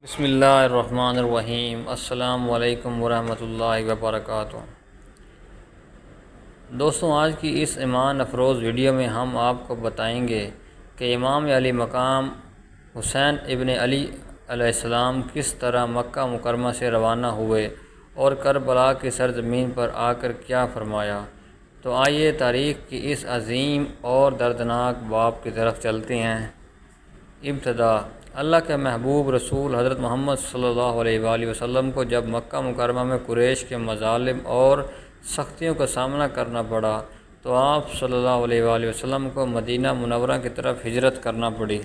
بسم اللہ الرحمن الرحیم۔ السلام علیکم ورحمۃ اللہ وبرکاتہ۔ دوستوں، آج کی اس ایمان افروز ویڈیو میں ہم آپ کو بتائیں گے کہ امام علی مقام حسین ابن علی علیہ السلام کس طرح مکہ مکرمہ سے روانہ ہوئے اور کربلا کی سرزمین پر آ کر کیا فرمایا۔ تو آئیے تاریخ کی اس عظیم اور دردناک باب کی طرف چلتے ہیں۔ ابتدا اللہ کے محبوب رسول حضرت محمد صلی اللہ علیہ وآلہ وسلم کو جب مکہ مکرمہ میں قریش کے مظالم اور سختیوں کا سامنا کرنا پڑا تو آپ صلی اللہ علیہ وآلہ وسلم کو مدینہ منورہ کی طرف ہجرت کرنا پڑی۔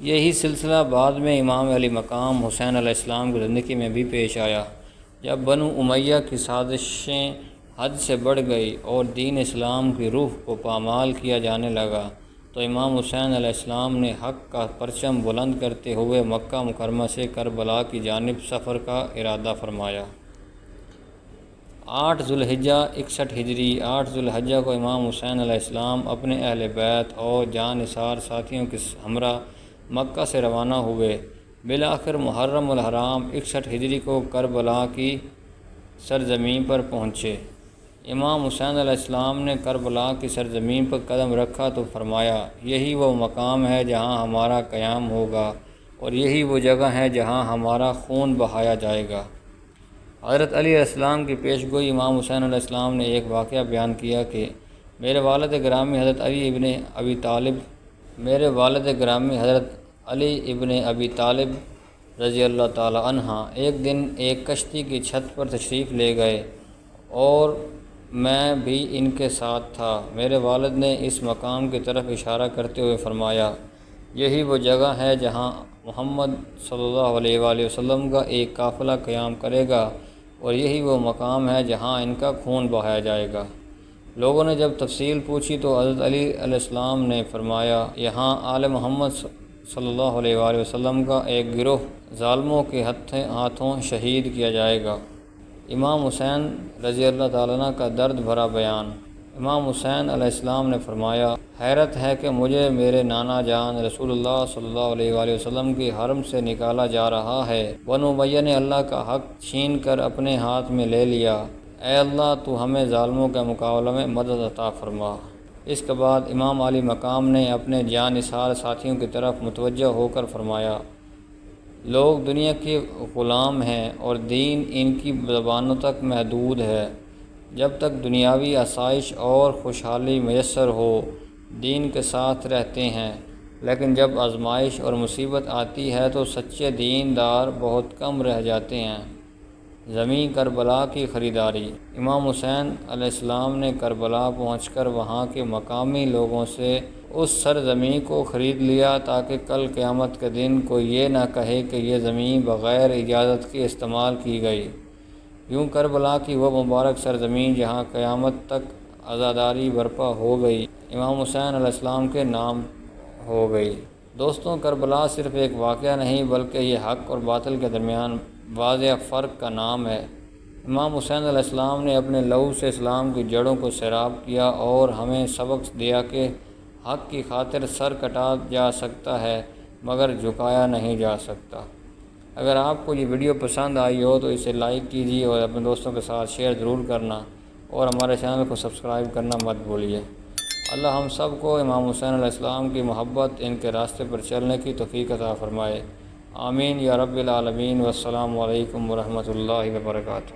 یہی سلسلہ بعد میں امام علی مقام حسین علیہ السلام کی زندگی میں بھی پیش آیا۔ جب بنو امیہ کی سازشیں حد سے بڑھ گئی اور دین اسلام کی روح کو پامال کیا جانے لگا تو امام حسین علیہ السلام نے حق کا پرچم بلند کرتے ہوئے مکہ مکرمہ سے کربلا کی جانب سفر کا ارادہ فرمایا۔ 8 ذو الحجہ 61 ہجری 8 ذو الحجہ کو امام حسین علیہ السلام اپنے اہل بیت اور جاں نثار ساتھیوں کے ہمراہ مکہ سے روانہ ہوئے۔ بالآخر محرم الحرام 61 ہجری کو کربلا کی سرزمین پر پہنچے۔ امام حسین علیہ السلام نے کربلا کی سرزمین پر قدم رکھا تو فرمایا، یہی وہ مقام ہے جہاں ہمارا قیام ہوگا اور یہی وہ جگہ ہے جہاں ہمارا خون بہایا جائے گا۔ حضرت علی علیہ السلام کی پیش گوئی امام حسین علیہ السلام نے ایک واقعہ بیان کیا کہ میرے والد گرامی حضرت علی ابن ابی طالب رضی اللہ تعالی عنہ ایک دن ایک کشتی کی چھت پر تشریف لے گئے اور میں بھی ان کے ساتھ تھا۔ میرے والد نے اس مقام کی طرف اشارہ کرتے ہوئے فرمایا، یہی وہ جگہ ہے جہاں محمد صلی اللہ علیہ وآلہ وسلم کا ایک قافلہ قیام کرے گا اور یہی وہ مقام ہے جہاں ان کا خون بہایا جائے گا۔ لوگوں نے جب تفصیل پوچھی تو حضرت علی علیہ السلام نے فرمایا، یہاں آل محمد صلی اللہ علیہ وآلہ وسلم کا ایک گروہ ظالموں کے ہاتھوں شہید کیا جائے گا۔ امام حسین رضی اللہ تعالیٰ عنہ کا درد بھرا بیان۔ امام حسین علیہ السلام نے فرمایا، حیرت ہے کہ مجھے میرے نانا جان رسول اللہ صلی اللہ علیہ وآلہ وسلم کی حرم سے نکالا جا رہا ہے۔ بنو امیہ نے اللہ کا حق چھین کر اپنے ہاتھ میں لے لیا۔ اے اللہ، تو ہمیں ظالموں کے مقابلے میں مدد عطا فرما۔ اس کے بعد امام علی مقام نے اپنے جاں نثار ساتھیوں کی طرف متوجہ ہو کر فرمایا، لوگ دنیا کے غلام ہیں اور دین ان کی زبانوں تک محدود ہے۔ جب تک دنیاوی آسائش اور خوشحالی میسر ہو دین کے ساتھ رہتے ہیں، لیکن جب آزمائش اور مصیبت آتی ہے تو سچے دیندار بہت کم رہ جاتے ہیں۔ زمین کربلا کی خریداری۔ امام حسین علیہ السلام نے کربلا پہنچ کر وہاں کے مقامی لوگوں سے اس سرزمین کو خرید لیا تاکہ کل قیامت کے دن کوئی یہ نہ کہے کہ یہ زمین بغیر اجازت کے استعمال کی گئی۔ یوں کربلا کی وہ مبارک سرزمین جہاں قیامت تک عزاداری برپا ہو گئی، امام حسین علیہ السلام کے نام ہو گئی۔ دوستوں، کربلا صرف ایک واقعہ نہیں بلکہ یہ حق اور باطل کے درمیان واضح فرق کا نام ہے۔ امام حسین علیہ السلام نے اپنے لہو سے اسلام کی جڑوں کو سیراب کیا اور ہمیں سبق دیا کہ حق کی خاطر سر کٹا جا سکتا ہے مگر جھکایا نہیں جا سکتا۔ اگر آپ کو یہ ویڈیو پسند آئی ہو تو اسے لائک کیجیے اور اپنے دوستوں کے ساتھ شیئر ضرور کرنا اور ہمارے چینل کو سبسکرائب کرنا مت بھولیے۔ اللہ ہم سب کو امام حسین علیہ السلام کی محبت، ان کے راستے پر چلنے کی توفیق عطا فرمائے۔ آمین یا رب العالمین۔ والسلام علیکم ورحمۃ اللہ وبرکاتہ۔